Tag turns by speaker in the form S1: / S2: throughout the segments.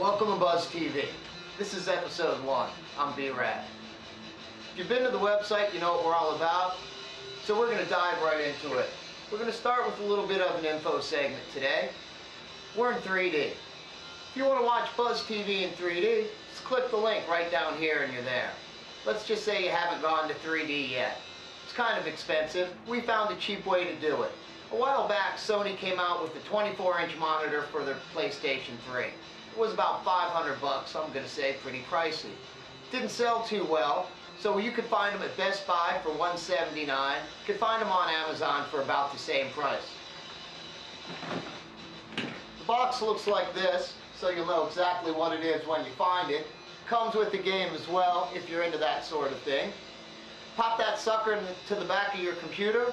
S1: Welcome to Buzz TV. This is episode 1. I'm B-Rad. If you've been to the website, you know what we're all about. So we're going to dive right into it. We're going to start with a little bit of an info segment today. We're in 3D. If you want to watch Buzz TV in 3D, just click the link right down here and you're there. Let's just say you haven't gone to 3D yet. It's kind of expensive. We found a cheap way to do it. A while back, Sony came out with a 24-inch monitor for their PlayStation 3. It was about 500 bucks, I'm going to say pretty pricey. Didn't sell too well, so you could find them at Best Buy for $179. You could find them on Amazon for about the same price. The box looks like this, so you'll know exactly what it is when you find it. Comes with the game as well, if you're into that sort of thing. Pop that sucker into the back of your computer,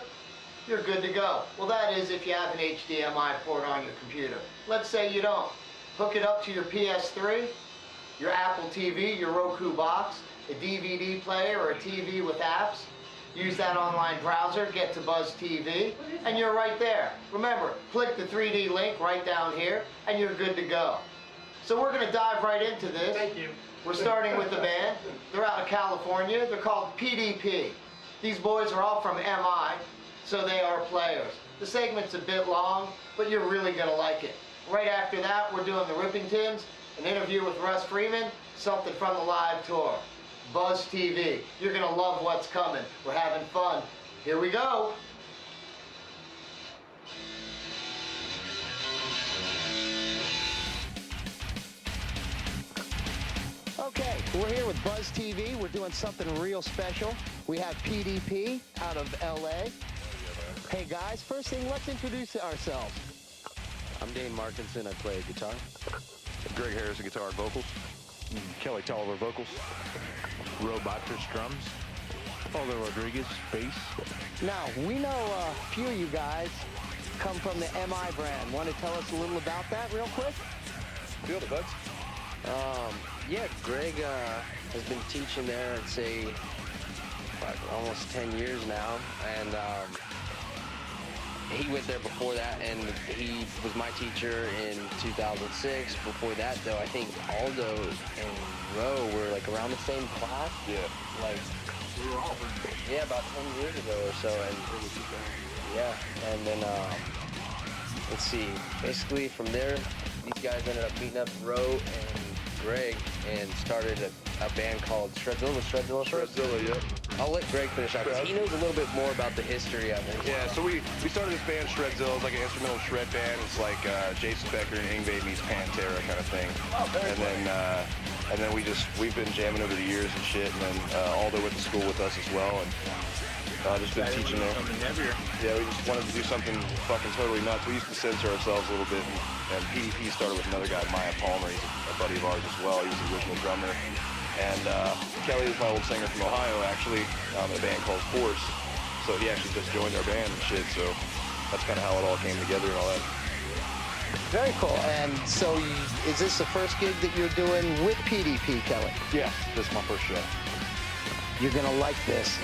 S1: you're good to go. Well, that is if you have an HDMI port on your computer. Let's say you don't. Hook it up to your PS3, your Apple TV, your Roku box, a DVD player or a TV with apps. Use that online browser, get to Buzz TV, and you're right there. Remember, click the 3D link right down here, and you're good to go. So we're going to dive right into this.
S2: Thank you.
S1: We're starting with the band. They're out of California. They're called PDP. These boys are all from MI, so they are players. The segment's a bit long, but you're really going to like it. Right after that, we're doing the Rippingtons, an interview with Russ Freeman, something from the live tour. Buzz TV. You're going to love what's coming. We're having fun. Here we go. Okay, we're here with Buzz TV. We're doing something real special. We have PDP out of LA. Hey guys, first thing, let's introduce ourselves.
S3: I'm Dane Markinson, I play guitar.
S4: Greg Harrison, guitar and vocals.
S5: Kelly Tolliver, vocals.
S4: Robotress, drums.
S5: Aldo Rodriguez, bass.
S1: Now, we know a few of you guys come from the MI brand. Want to tell us a little about that real quick?
S4: Feel the buds.
S3: Yeah, Greg has been teaching there, I'd say, almost 10 years now. And he went there before that, and he was my teacher in 2006. Before that, though, I think Aldo and Ro were like around the same class.
S4: Yeah.
S3: Like,
S4: We were all
S3: yeah, about 10 years ago or so. And yeah, and then let's see. Basically, from there, these guys ended up meeting up Ro and Greg and started a band called Shredzilla. Was Shredzilla first?
S4: Shredzilla, yeah.
S3: I'll let Greg finish out because he knows a little bit more about the history of it.
S4: Yeah, so we started this band Shredzilla. It's like an instrumental shred band. It's like Jason Becker and Yngwie meets Pantera kind of thing.
S1: Oh, very cool.
S4: And then we've been jamming over the years and shit. And then Aldo went to school with us as well, and just been teaching there. Yeah, we just wanted to do something fucking totally nuts. We used to censor ourselves a little bit, and PDP started with another guy, Maya Palmer. He's a buddy of ours as well. He was the original drummer. And Kelly was my old singer from Ohio, actually, in a band called Force. So he actually just joined our band and shit. So that's kind of how it all came together and all that.
S1: Very cool. And so is this the first gig that you're doing with PDP, Kelly?
S5: Yeah, this is my first show.
S1: You're going to like this.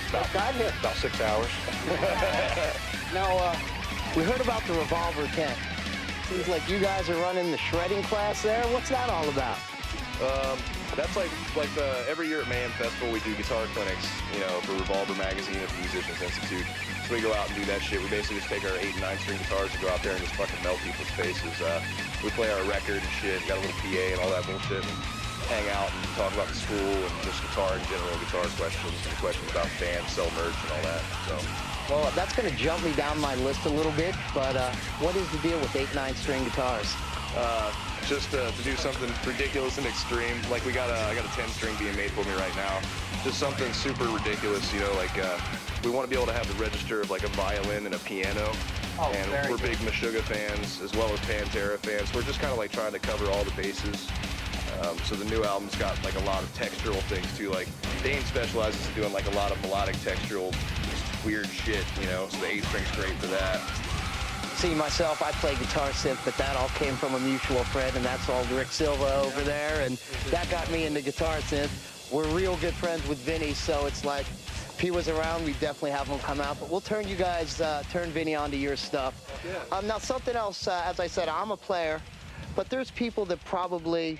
S5: About 6 hours.
S1: Now, we heard about the Revolver tent. Seems like you guys are running the shredding class there. What's that all about?
S4: That's like every year at Mayhem Festival, we do guitar clinics, you know, for Revolver Magazine at the Musicians Institute. So we go out and do that shit. We basically just take our 8 and 9 string guitars and go out there and just fucking melt people's faces. We play our record and shit, got a little PA and all that bullshit, and hang out and talk about the school and just guitar and general guitar questions and questions about bands, sell merch and all that. So.
S1: Well, that's going to jump me down my list a little bit, but what is the deal with 8, 9 string guitars?
S4: Just to do something ridiculous and extreme. Like I got a 10 string being made for me right now. Just something super ridiculous, you know, like we want to be able to have the register of like a violin and a piano.
S1: Oh,
S4: and we're big Meshuggah fans as well as Pantera fans. We're just kind of like trying to cover all the bases. So the new album's got like a lot of textural things too. Like Dane specializes in doing like a lot of melodic textural weird shit, you know, so the 8 string's great for that.
S1: See, myself, I play guitar synth, but that all came from a mutual friend, and that's all Rick Silva over there, and that got me into guitar synth. We're real good friends with Vinny, so it's like, P was around, we definitely have him come out. But we'll turn you guys, turn Vinny onto your stuff.
S4: Yeah.
S1: Now something else, as I said, I'm a player, but there's people that probably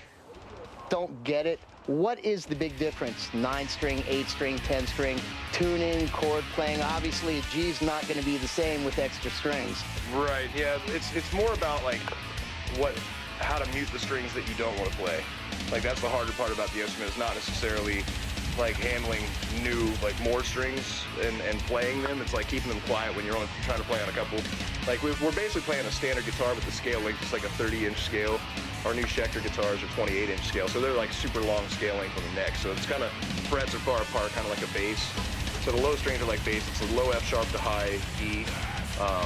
S1: don't get it. What is the big difference? 9-string, 8-string, 10-string, tuning, chord playing. Obviously, a G's not going to be the same with extra strings.
S4: Right, yeah, it's more about like how to mute the strings that you don't want to play. Like that's the harder part about the instrument. It's not necessarily like handling new, like more strings and playing them. It's like keeping them quiet when you're only trying to play on a couple. Like we're basically playing a standard guitar with the scale length, just like a 30-inch scale. Our new Schecter guitars are 28-inch scale, so they're like super long scale length on the neck. So it's kind of frets are far apart, kind of like a bass. So the low strings are like bass. It's a low F sharp to high E.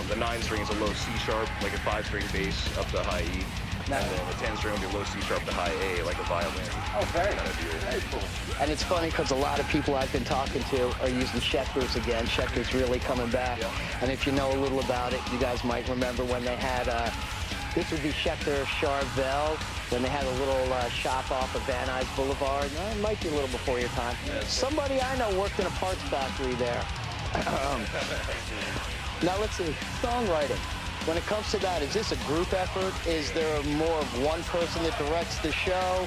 S4: The 9-string is a low C sharp, like a 5-string bass up to high E. And then the 10-string will be a low C sharp to high A, like a violin.
S1: Oh, very cool. And it's funny because a lot of people I've been talking to are using Schecters again. Schecter's really coming back.
S4: Yeah.
S1: And if you know a little about it, you guys might remember when they had, this would be Schecter Charvel, when they had a little shop off of Van Nuys Boulevard. It might be a little before your time. Somebody I know worked in a parts factory there. Now let's see, songwriting. When it comes to that, is this a group effort? Is there more of one person that directs the show?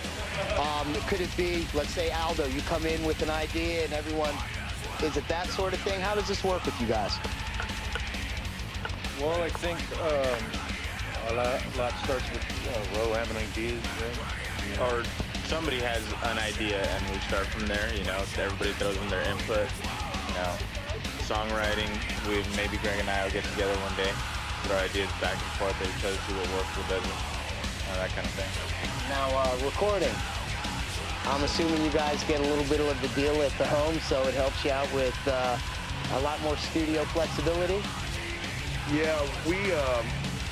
S1: Could it be, let's say Aldo, you come in with an idea and everyone, is it that sort of thing? How does this work with you guys?
S5: Well, I think a lot starts with Ro having ideas, right?
S2: Or somebody has an idea and we start from there, you know, so everybody throws in their input, you know. Songwriting, maybe Greg and I will get together one day, put our ideas back and forth at each other, see what works, what doesn't, that kind of thing.
S1: Now, recording. I'm assuming you guys get a little bit of a deal at the home, so it helps you out with a lot more studio flexibility.
S4: Yeah,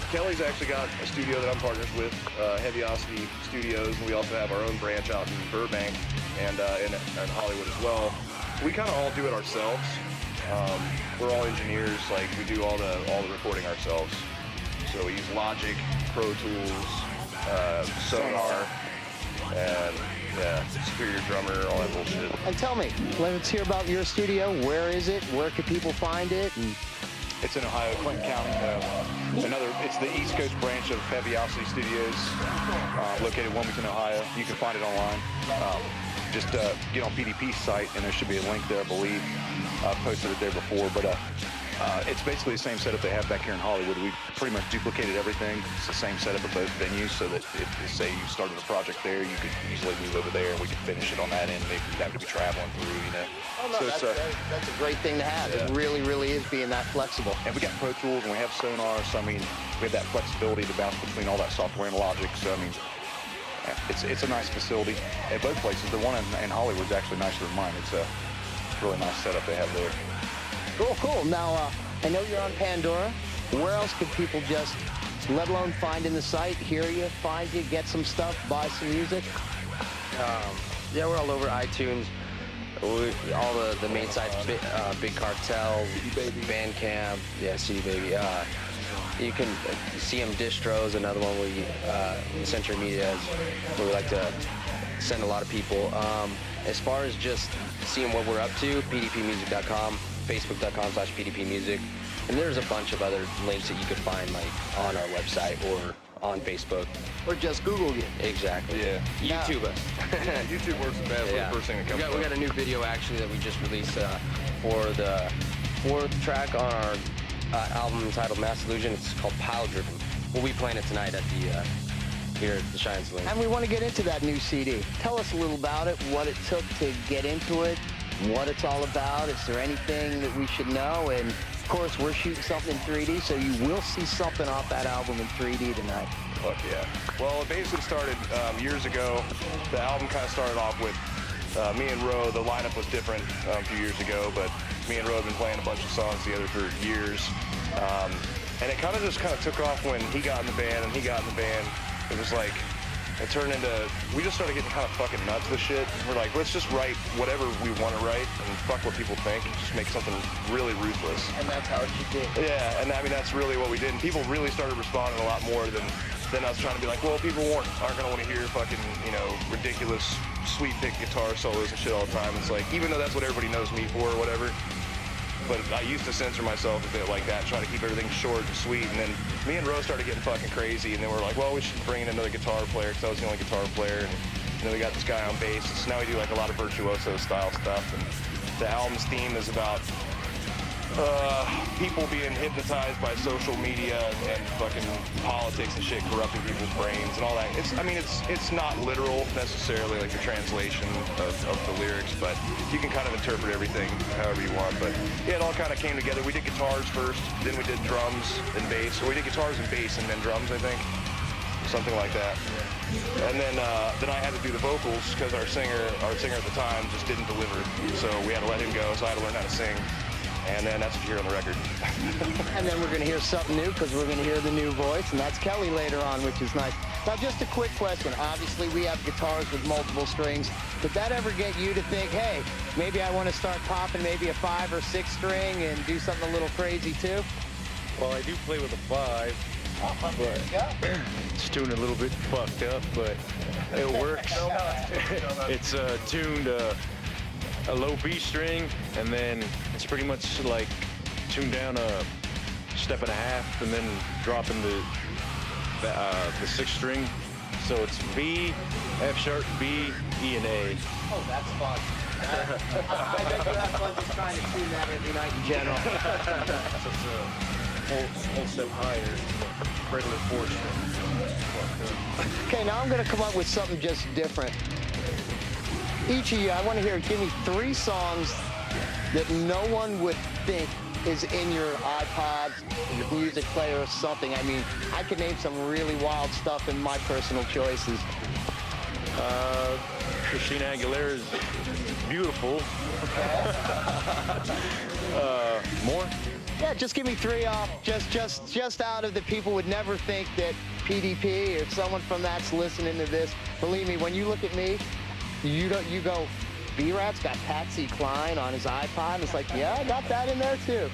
S4: Kelly's actually got a studio that I'm partners with, Heavyosity Studios, and we also have our own branch out in Burbank and in Hollywood as well. We kind of all do it ourselves. We're all engineers, like we do all the recording ourselves. So we use Logic, Pro Tools, Sonar, and yeah, Superior Drummer, all that bullshit.
S1: And tell me, let's hear about your studio. Where is it? Where can people find it? And
S5: It's in Ohio, Clinton County. It's the East Coast branch of Heavyosity Studios, located in Wilmington, Ohio. You can find it online. Just get on PDP's site, and there should be a link there, I believe. I posted it there before, but it's basically the same setup they have back here in Hollywood. We pretty much duplicated everything. It's the same setup at both venues, so that if, say, you started a project there, you could easily move over there, and we could finish it on that end. Maybe you'd have to be traveling through, you know.
S1: oh, no,
S5: So
S1: that's a great thing to have.
S4: Yeah.
S1: It really, really is being that flexible.
S5: And we got Pro Tools, and we have Sonar, so I mean, we have that flexibility to bounce between all that software and Logic. So I mean, it's a nice facility at both places. The one in Hollywood's actually nicer than mine. It's a really nice setup they have there.
S1: Cool, cool. Now, I know you're on Pandora. Where else could people just, let alone find in the site, hear you, find you, get some stuff, buy some music?
S3: Yeah, we're all over iTunes. All the main sites, Big Cartel, Bandcamp, yeah, CD Baby. You can CM Distros, another one we Century Media is where we like to send a lot of people. As far as just seeing what we're up to, pdpmusic.com, facebook.com/pdpmusic, and there's a bunch of other links that you could find like on our website or on Facebook.
S1: Or just Google you.
S3: Exactly.
S4: Yeah.
S3: YouTube us.
S4: YouTube works the best.
S3: Yeah.
S4: The first thing that comes up.
S3: We got a new video actually that we just released for the 4th track on our album entitled Mass Illusion. It's called Pile Driven. We'll be playing it tonight at the here at the Shine Saloon.
S1: And we want to get into that new CD. Tell us a little about it, what it took to get into it, what it's all about. Is there anything that we should know? And of course, we're shooting something in 3D, so you will see something off that album in 3D tonight.
S4: Fuck yeah. Well, it basically started years ago. The album kind of started off with me and Ro. The lineup was different a few years ago, but me and Ro have been playing a bunch of songs together for years. And it kind of took off when he got in the band and he got in the band. It was like, it turned into, we just started getting kind of fucking nuts with shit. We're like, let's just write whatever we want to write and fuck what people think. Just make something really ruthless.
S1: And that's how it should be.
S4: Yeah, and I mean, that's really what we did. And people really started responding a lot more than then I was trying to be like, well, people aren't gonna want to hear fucking, you know, ridiculous sweet pick guitar solos and shit all the time. It's like, even though that's what everybody knows me for or whatever, but I used to censor myself a bit like that, try to keep everything short and sweet. And then me and Rose started getting fucking crazy, and then we're like, well, we should bring in another guitar player, because I was the only guitar player. And then we got this guy on bass, so now we do like a lot of virtuoso style stuff. And the album's theme is about people being hypnotized by social media and fucking politics and shit corrupting people's brains and all that. It's not literal necessarily, like the translation of the lyrics, but you can kind of interpret everything however you want. But yeah, it all kind of came together. We did guitars first, then we did drums and bass. Or we did guitars and bass and then drums, I think. Something like that. And then I had to do the vocals because our singer at the time just didn't deliver. So we had to let him go, so I had to learn how to sing. And then that's what you hear on the record.
S1: And then we're going to hear something new, because we're going to hear the new voice, and that's Kelly later on, which is nice. Now, just a quick question. Obviously, we have guitars with multiple strings. Did that ever get you to think, hey, maybe I want to start popping maybe a 5 or 6 string and do something a little crazy too?
S6: Well, I do play with a 5, but it's tuned a little bit fucked up, but it works. It's tuned a low B string, and then it's pretty much like tuned down a step and a half, and then dropping the 6th string. So it's B, F sharp, B, E, and A.
S1: Oh, that's fun. I bet you have fun just trying to tune that every night in general.
S6: So it's a whole step higher, regular 4 string.
S1: Okay, now I'm going to come up with something just different. Each of you, I want to give me 3 songs that no one would think is in your iPod, your music player or something. I mean, I could name some really wild stuff in my personal choices.
S6: Christina Aguilera's Beautiful. More?
S1: Yeah, just give me 3 off, just out of the people would never think that PDP or someone from that's listening to this. Believe me, when you look at me, you go, B-Rat's got Patsy Cline on his iPod. It's like, yeah, I got that in there too.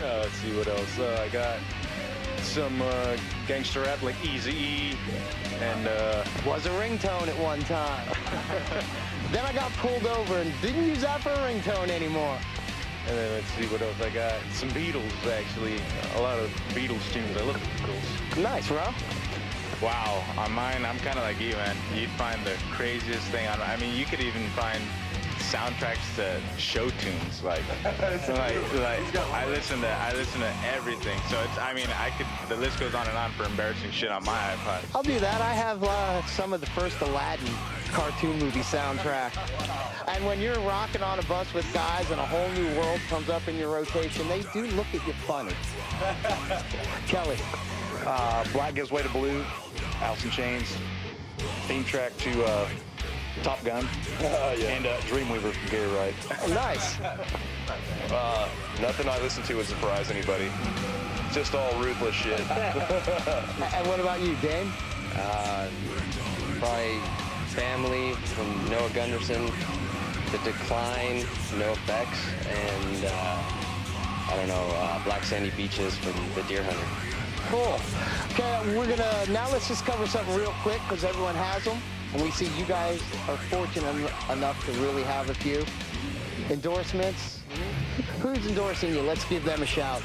S6: Let's see what else. I got some gangster rap like Eazy-E and
S1: Was a ringtone at one time. Then I got pulled over and didn't use that for a ringtone anymore.
S6: and then let's see what else I got. Some Beatles, actually. A lot of Beatles tunes. I love the Beatles.
S1: Nice, bro.
S2: Wow, on mine, I'm kind of like you, man. You'd find the craziest thing on. I mean, you could even find soundtracks to show tunes. Like I listen to everything. So it's, I mean, the list goes on and on for embarrassing shit on my iPod.
S1: I'll do that. I have some of the first Aladdin cartoon movie soundtrack. And when you're rocking on a bus with guys and a whole new world comes up in your rotation, they do look at you funny. Kelly.
S5: Black Gives Way to Blue, Alice in Chains, theme track to Top Gun, and Dreamweaver from Gary Wright.
S1: Oh, nice.
S4: Nothing I listen to would surprise anybody. Just all ruthless shit.
S1: And what about you, Dane?
S3: Probably Family from Noah Gunderson, The Decline, No Effects, and I don't know, Black Sandy Beaches from The Deer Hunter.
S1: Cool. Okay, now let's just cover something real quick because everyone has them. And we see you guys are fortunate enough to really have a few. Endorsements. Who's endorsing you? Let's give them a shout.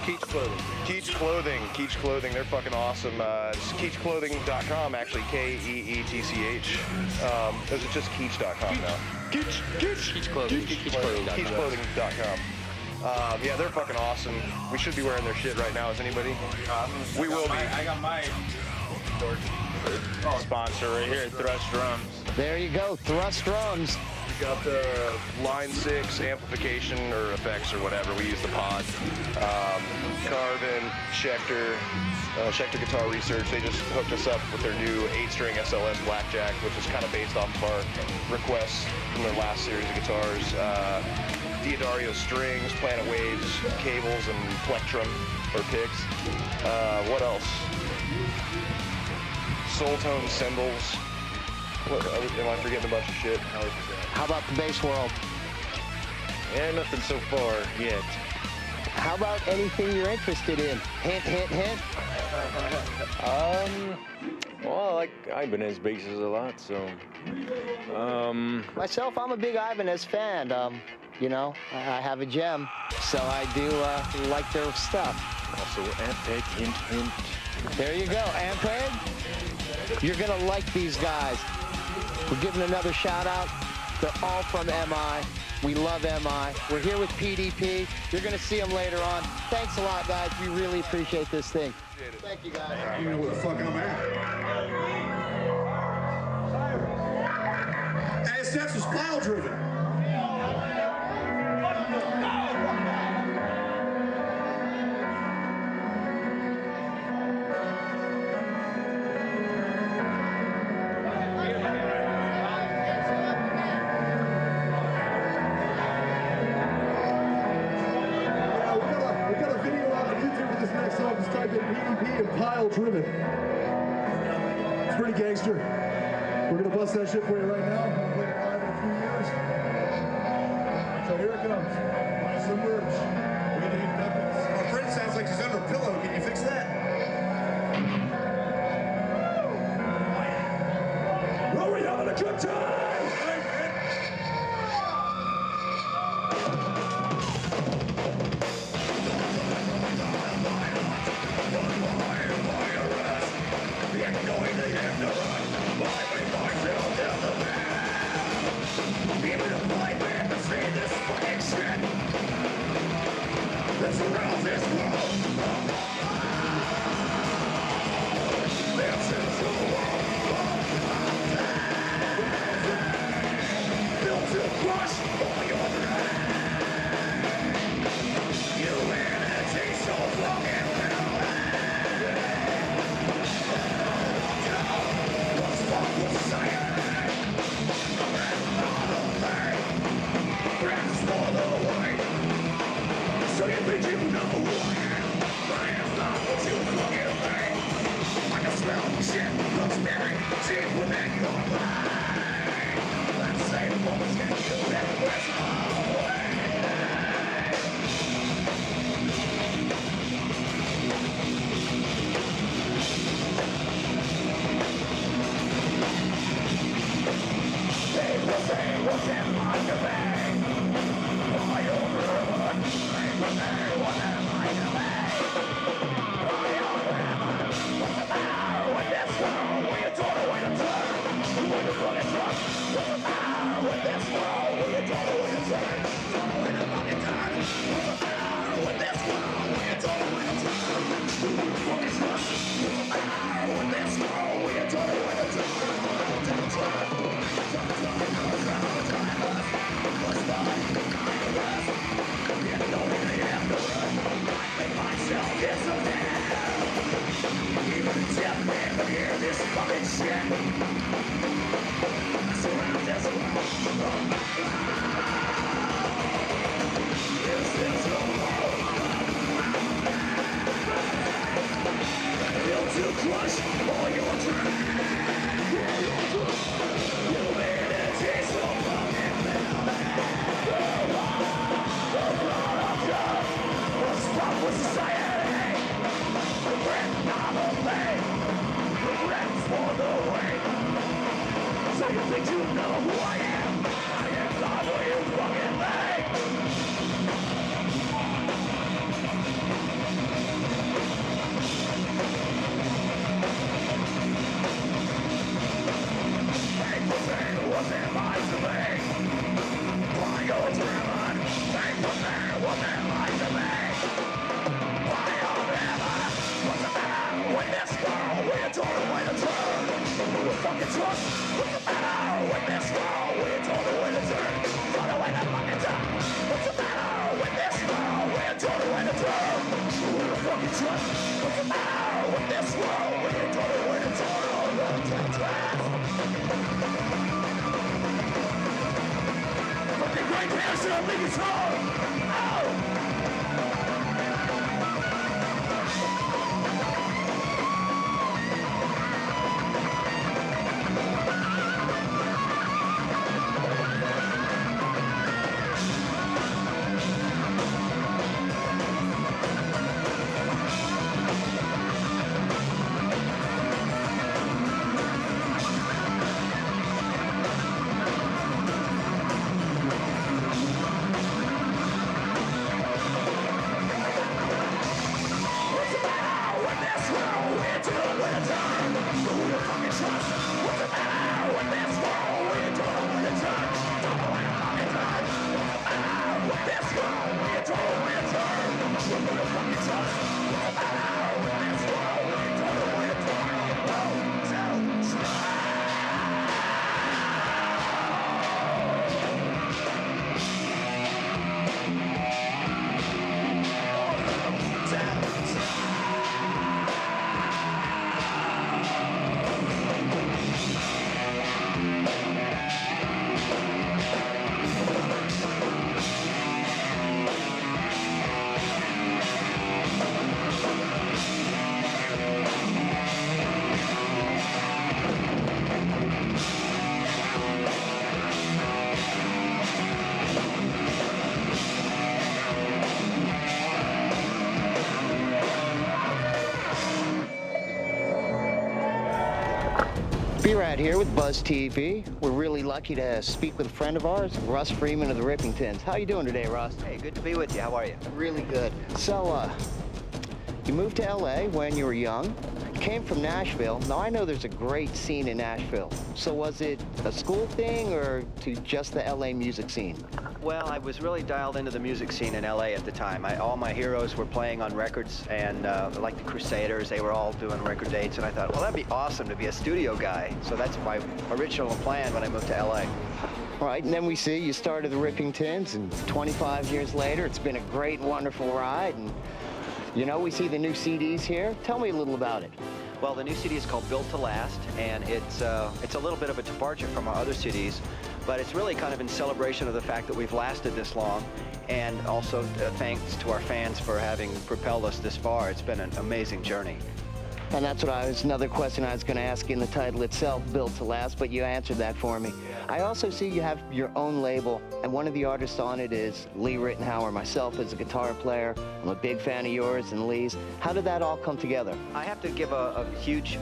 S4: Keach Clothing. Keach Clothing. They're fucking awesome. It's keachclothing.com, actually, Keetch. Is it just keach.com now?
S3: Keach Clothing.
S4: Keachclothing.com. Yeah, they're fucking awesome. We should be wearing their shit right now. Is anybody? We will be.
S2: I got my sponsor right here, Thrust Drums.
S1: There you go, Thrust Drums.
S4: We got the Line 6 amplification or effects or whatever. We use the pod. Carvin, Schecter Guitar Research. They just hooked us up with their new 8-string SLS Blackjack, which is kind of based off of our requests from their last series of guitars. Diodario strings, Planet Waves, cables, and plectrum or picks. What else? Soul Tone cymbals. Am I forgetting a bunch of shit?
S1: How about the bass world?
S6: Yeah, nothing so far yet.
S1: How about anything you're interested in? Hint, hint, hint.
S6: Well, I like Ibanez bases a lot, so.
S1: Myself, I'm a big Ibanez fan. You know, I have a gem, so I do like their stuff.
S6: Also, Ampeg, hint, hint.
S1: There you go, Ampeg. You're gonna like these guys. We're giving another shout out. They're all from MI. We love MI. We're here with PDP. You're gonna see them later on. Thanks a lot, guys. We really appreciate this thing. Thank you, guys.
S7: You know where the fuck I'm at. ASX was pile driven. Driven. It's pretty gangster. We're gonna bust that shit for you right now. We'll play it live in a few years. So here it comes. Submerge. We need weapons. My friend sounds like he's under a pillow. Can you fix that? Well, we're having a good time.
S1: B-Rad here with Buzz TV. We're really lucky to speak with a friend of ours, Russ Freeman of the Rippingtons. How you doing today, Russ?
S8: Hey, good to be with you. How are you?
S1: Really good. So, you moved to LA when you were young, came from Nashville. Now, I know there's a great scene in Nashville. So was it a school thing or to just the LA music scene?
S8: Well, I was really dialed into the music scene in LA at the time. All my heroes were playing on records, and like the Crusaders, they were all doing record dates, and I thought, well, that'd be awesome to be a studio guy. So that's my original plan when I moved to LA.
S1: Right, and then we see you started the Rippingtons, and 25 years later, it's been a great, wonderful ride. And, you know, we see the new CDs here. Tell me a little about it.
S8: Well, the new CD is called Built to Last, and it's a little bit of a departure from our other CDs, but it's really kind of in celebration of the fact that we've lasted this long, and also thanks to our fans for having propelled us this far. It's been an amazing journey.
S1: And that's what another question I was going to ask in the title itself, Built to Last, but you answered that for me. I also see you have your own label, and one of the artists on it is Lee Rittenhauer. Myself as a guitar player, I'm a big fan of yours and Lee's. How did that all come together?
S8: I have to give a huge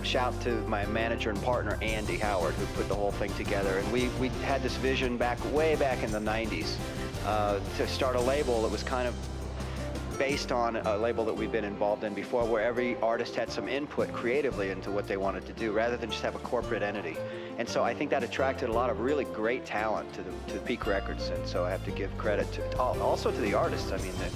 S8: shout to my manager and partner, Andy Howard, who put the whole thing together. And we had this vision way back in the 90s to start a label that was kind of based on a label that we've been involved in before, where every artist had some input creatively into what they wanted to do, rather than just have a corporate entity. And so I think that attracted a lot of really great talent to Peak Records, and so I have to give credit to also to the artists. I mean, the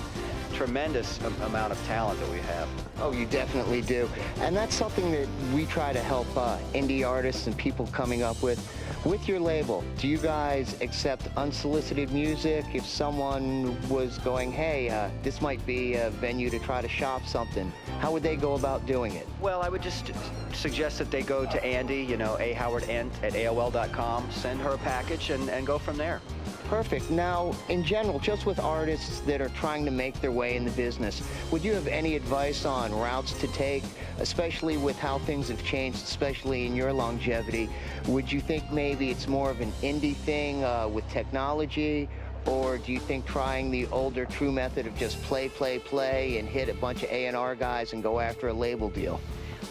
S8: tremendous amount of talent that we have.
S1: Oh, you definitely do. And that's something that we try to help indie artists and people coming up with. With your label, do you guys accept unsolicited music? If someone was going, hey, this might be a venue to try to shop something, how would they go about doing it?
S8: Well, I would just suggest that they go to Andy, ahowardent@aol.com, send her a package, and go from there.
S1: Perfect. Now, in general, just with artists that are trying to make their way in the business, would you have any advice on routes to take, especially with how things have changed, especially in your longevity? Would you think maybe it's more of an indie thing with technology, or do you think trying the older true method of just play, and hit a bunch of A&R guys and go after a label deal?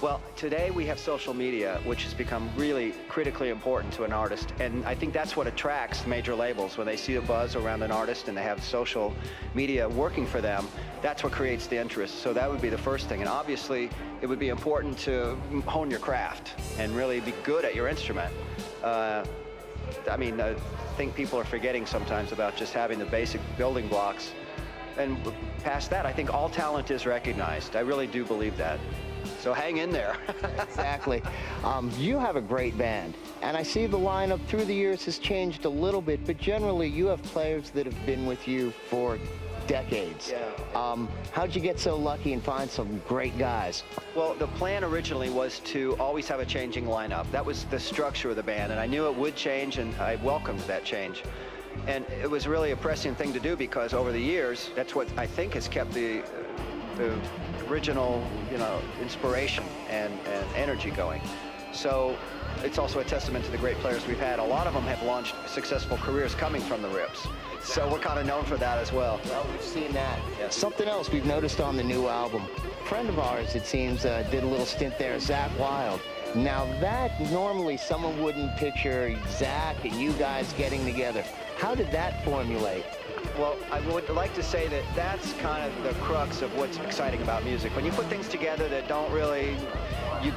S8: Well, today we have social media, which has become really critically important to an artist, and I think that's what attracts major labels. When they see a buzz around an artist and they have social media working for them, that's what creates the interest. So that would be the first thing. And obviously, it would be important to hone your craft and really be good at your instrument. I think people are forgetting sometimes about just having the basic building blocks. And past that, I think all talent is recognized. I really do believe that. So hang in there.
S1: Exactly. You have a great band, and I see the lineup through the years has changed a little bit, but generally you have players that have been with you for decades.
S8: Yeah.
S1: How'd you get so lucky and find some great guys?
S8: Well, the plan originally was to always have a changing lineup. That was the structure of the band, and I knew it would change, and I welcomed that change. And it was really a prescient thing to do, because over the years, that's what I think has kept the original, inspiration and energy going. So it's also a testament to the great players we've had. A lot of them have launched successful careers coming from the Rips. So we're kind of known for that as well.
S1: Well, we've seen that.
S8: Yes.
S1: Something else we've noticed on the new album. A friend of ours, it seems, did a little stint there, Zach Wilde. Now that normally someone wouldn't picture Zach and you guys getting together. How did that formulate?
S8: Well, I would like to say that that's kind of the crux of what's exciting about music. When you put things together that don't really, you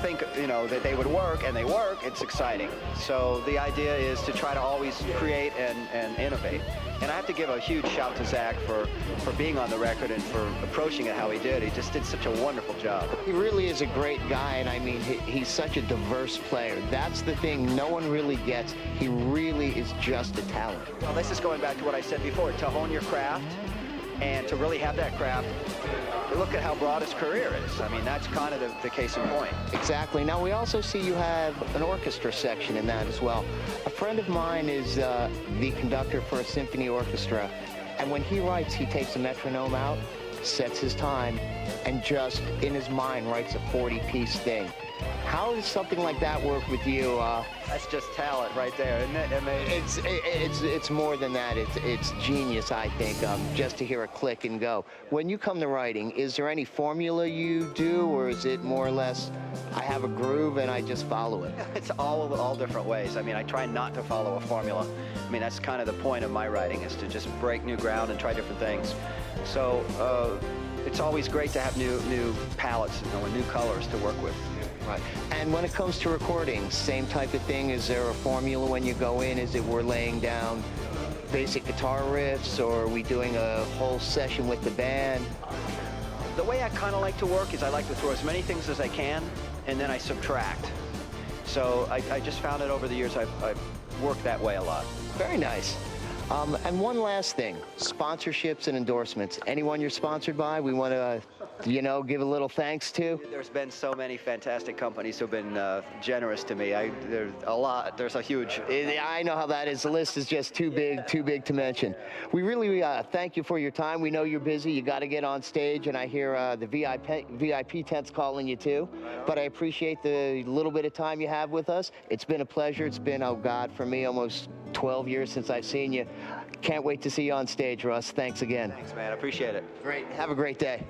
S8: think, that they would work, and they work, it's exciting. So the idea is to try to always create and innovate. And I have to give a huge shout to Zach for being on the record and for approaching it how he did. He just did such a wonderful job.
S1: He really is a great guy, and I mean, he's such a diverse player. That's the thing no one really gets. He really is just a talent.
S8: Well, this is going back to what I said before, to hone your craft and to really have that craft. Look at how broad his career is. I mean, that's kind of the case in point.
S1: Exactly. Now, we also see you have an orchestra section in that as well. A friend of mine is the conductor for a symphony orchestra, and when he writes, he takes a metronome out, sets his time, and just in his mind writes a 40-piece thing. How does something like that work with you?
S8: That's just talent right there, isn't it? I mean,
S1: It's more than that. It's genius, I think, just to hear a click and go. When you come to writing, is there any formula you do, or is it more or less, I have a groove and I just follow it?
S8: it's all different ways. I mean, I try not to follow a formula. I mean, that's kind of the point of my writing, is to just break new ground and try different things. So it's always great to have new palettes, and new colors to work with.
S1: Right. And when it comes to recording, same type of thing? Is there a formula when you go in? Is it we're laying down basic guitar riffs, or are we doing a whole session with the band?
S8: The way I kind of like to work is I like to throw as many things as I can, and then I subtract. So I just found that over the years I've worked that way a lot.
S1: Very nice. And one last thing, sponsorships and endorsements. Anyone you're sponsored by, we want to, give a little thanks to?
S8: There's been so many fantastic companies who've been generous to me. There's a lot. There's a huge...
S1: I know how that is. The list is just too big to mention. We really thank you for your time. We know you're busy. You got to get on stage, and I hear the VIP tent's calling you too. But I appreciate the little bit of time you have with us. It's been a pleasure. It's been, oh God, for me, almost 12 years since I've seen you. Can't wait to see you on stage, Russ. Thanks again.
S8: Thanks, man. I appreciate it.
S1: Great. Have a great day.